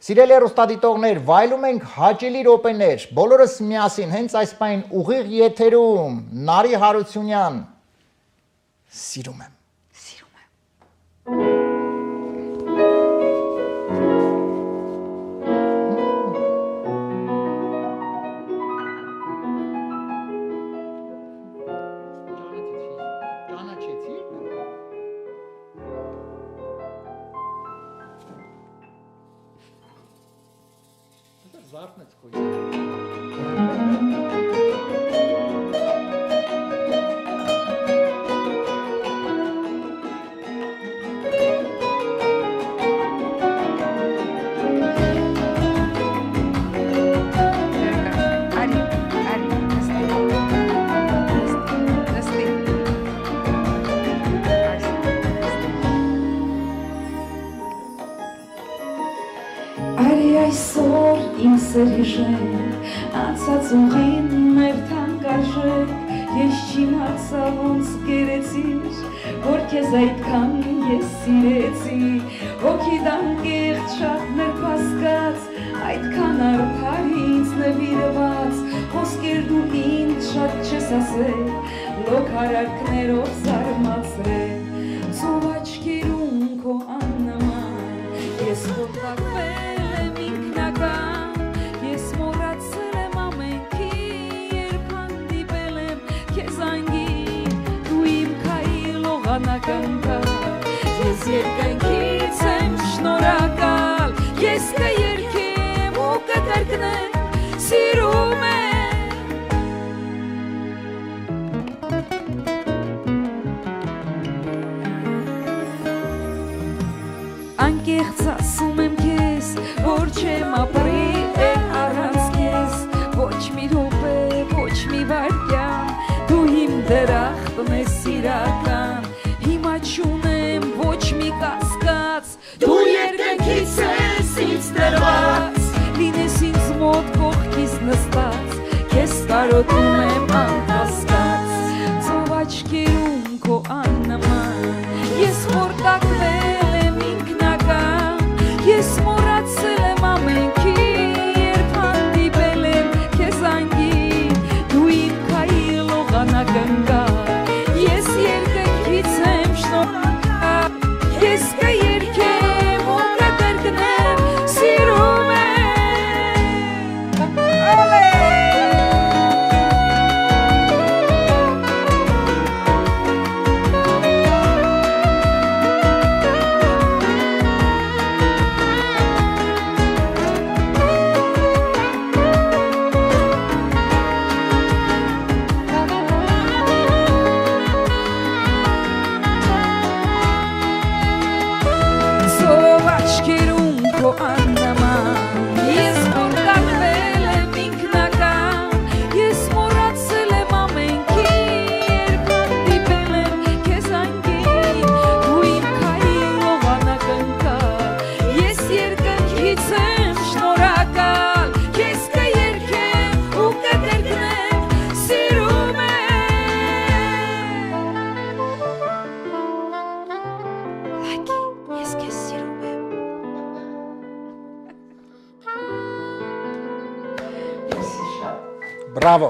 Սիրելի հեռուստադիտողներ, վայելում ենք հաճելի րոպեներ, բոլորս միասին հենց այս պահին ուղիղ եթերում Նարի Հարությունյան, սիրում եմ։ Անցած ուղին մեր թանկարժեք, ես չիմացա ոնց գերեցիր, որ քեզ այդքան ես սիրեցի, հոգիդ անկեղծ շատ ներպասկած, այդքան արդար ինձ նվիրված, խոսքեր դու ինձ շատ չես ասել, լոկ հարարքներով զարմացրել, ծով աչքերում քո աննման, ես խոտակվել եմ ինքնական, Ես երկնքից եմ շնորհակալ, ես կերքեմ ու կկրկնեմ, սիրում եմ։ Անկեղծ ասում եմ քեզ, որ չեմ ապրել առանց քեզ, ոչ մի րոպե, ոչ մի վայրկյան, դու իմ դրախտն ես սիրական, հիմա չունեմ ոչ մի կասկած, դու երկնքից ես ինձ տրված, լինես ինձ մոտ կողքիս նստած, քեզ կարոտում եմ անկասկած, ծով աչքերում քո աննման, ես խորտակվել եմ ինքնական, ես մոռացել եմ ամենքի, երբ հանդիպել եմ քեզ անգին, դու իմ քայլ օղանակնկալ, ես երկնքից եմ շնորհակալ, ես կերքեմ ու կկրկնեմ, սիրում եմ։ Բրավո։